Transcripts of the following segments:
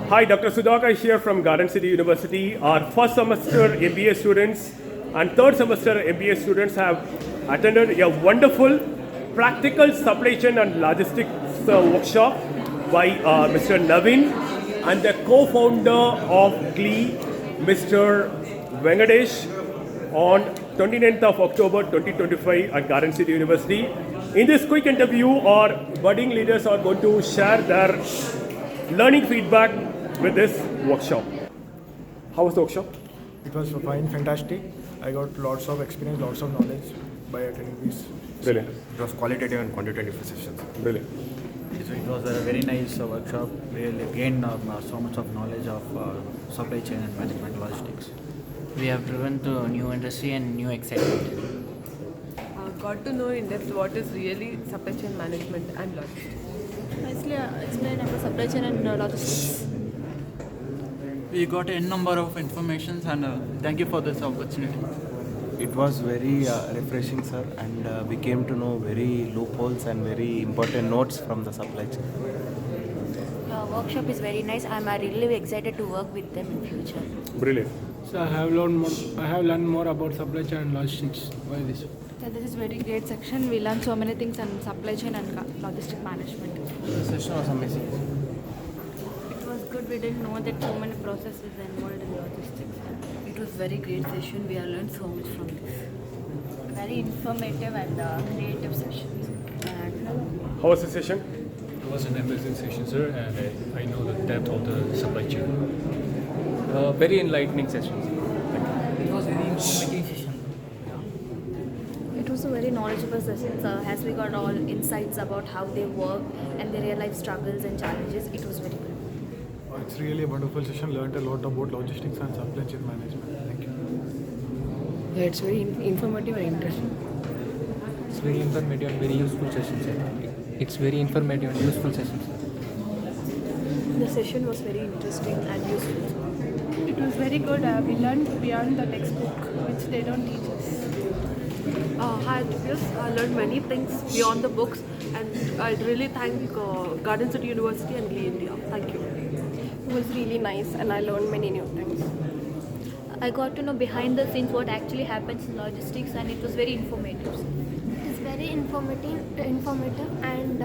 Hi, Dr. Sudhakar here from Garden City University. Our first semester MBA students and third semester MBA students have attended a wonderful practical supply chain and logistics workshop by Mr. Navin and the co-founder of Glee, Mr. Venkatesh, on 29th of October 2025 at Garden City University. In this quick interview, our budding leaders are going to share their learning feedback with this workshop. How was the workshop? It was fine, fantastic. I got lots of experience, lots of knowledge by attending this. Brilliant. It was qualitative and quantitative sessions. Brilliant. It was a very nice workshop. We gained so much of knowledge of supply chain and management logistics. We have driven to new industry and new excitement. Got to know in depth what is really supply chain management and logistics. Nicely explained about supply chain and logistics. We got a number of informations and thank you for this opportunity. It was very refreshing, sir, and we came to know very loopholes and very important notes from the supply chain. Workshop is very nice. I'm really excited to work with them in future. Brilliant. So I have learned more about supply chain and logistics by this. So this is very great section. We learned so many things on supply chain and logistic management. The session was amazing. It was good. We didn't know that so many processes involved in logistics. It was very great session. We have learned so much from this. Very informative and creative sessions. How was the session? It was an amazing session, sir, and I know the depth of the supply chain. Very enlightening session. It was very informative session. It was a very knowledgeable session. As we got all insights about how they work and their real life struggles and challenges, it was very good. It's really a wonderful session. Learned a lot about logistics and supply chain management. Thank you. Yeah, it's very informative and interesting. It's very informative and very useful session, sir. It's very informative and useful session, sir. The session was very interesting and useful. It was very good. We learned beyond the textbook, which they don't teach us. Hi, Divyas. I learned many things beyond the books, and I really thank Garden City University and Glee India. Thank you. It was really nice and I learned many new things. I got to know behind the scenes what actually happens in logistics and it was very informative. It is very informative and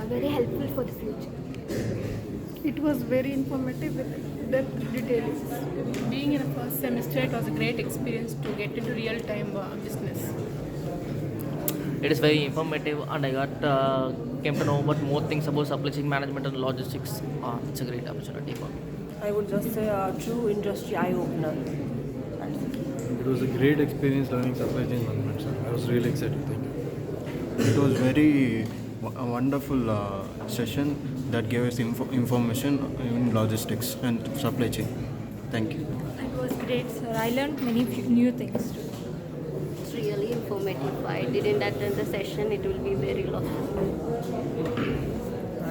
very helpful for the future. It was very informative with depth details. Being in a first semester, it was a great experience to get into real-time business. It is very informative, and I came to know about more things about supply chain management and logistics. It's a great opportunity for me. I would just say a true industry eye-opener. It was a great experience learning supply chain management, sir. I was really excited. Thank you. It was very wonderful session that gave us information in logistics and supply chain. Thank you. It was great, sir. I learned many new things too. It's really informative. If I didn't attend the session, it will be very lost.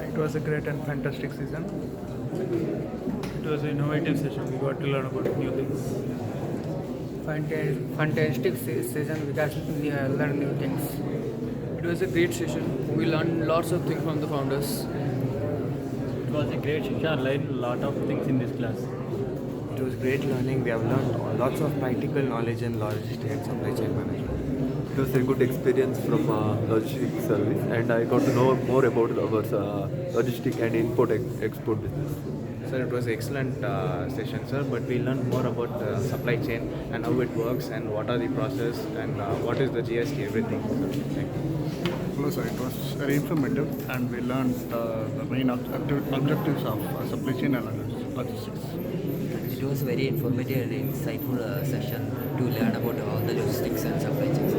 It was a great and fantastic session. It was an innovative session. We got to learn about new things. Fantastic session because we learned new things. It was a great session. We learned lots of things from the founders. It was a great session. I learned a lot of things in this class. It was great learning. We have learned lots of practical knowledge in logistics and supply chain management. It was a good experience from logistics service, and I got to know more about our logistic and import-export business. Sir, it was an excellent session, sir, but we learned more about supply chain and how it works and what are the process and what is the GST, everything. Thank you. Hello, sir. It was very informative, and we learned the main objectives of supply chain and logistics. It was very informative and insightful session to learn about all the logistics and supply chains.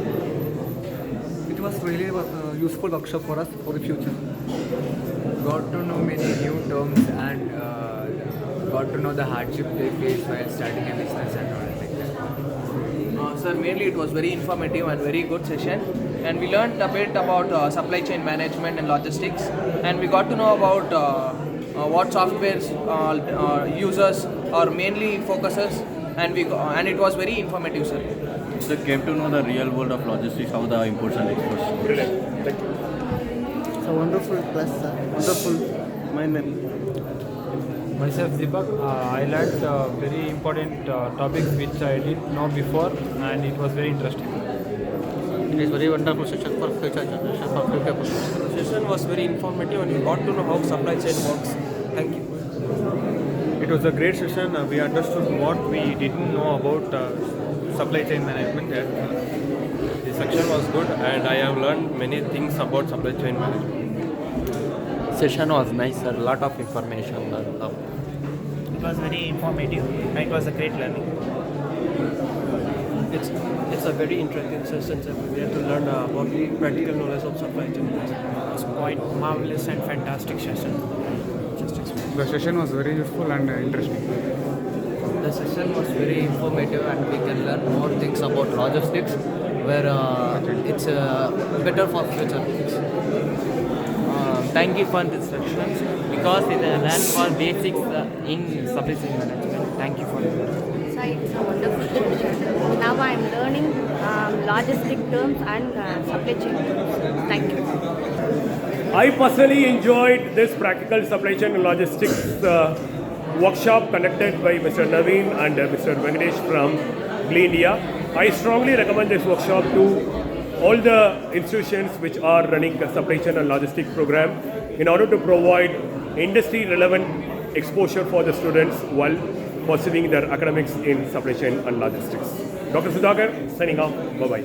It was really a useful workshop for us for the future. Got to know many new terms and got to know the hardship they face while starting a business and all like that. Sir, mainly it was very informative and very good session, and we learned a bit about supply chain management and logistics, and we got to know about what softwares users or mainly focuses, and it was very informative, sir. So came to know the real world of logistics, how the imports and exports. Brilliant. Thank you. It's a wonderful class, sir. Wonderful. My name. Myself Deepak. I learned very important topics which I didn't know before, and it was very interesting. It is very wonderful session for future generation, for future persons. The session was very informative and we got to know how supply chain works. Thank you. It was a great session. We understood what we didn't know about supply chain management. The section was good and I have learned many things about supply chain management. Session was nice, sir. A lot of information. It was very informative and it was a great learning. It's a very interesting session, sir. We had to learn about the practical knowledge of supply chain. It was quite marvelous and fantastic session. The session was very useful and interesting. The session was very informative and we can learn more things about logistics where it's better for future. Thank you for this session because it learned for basics in supply chain management. Thank you for this. So it's a wonderful session. Now I am learning logistic terms and supply chain terms. Thank you. I personally enjoyed this practical supply chain and logistics workshop conducted by Mr. Naveen and Mr. Venkatesh from GLE India. I strongly recommend this workshop to all the institutions which are running a supply chain and logistics program in order to provide industry relevant exposure for the students while pursuing their academics in supply chain and logistics. Dr. Sudhakar signing off. Bye-bye.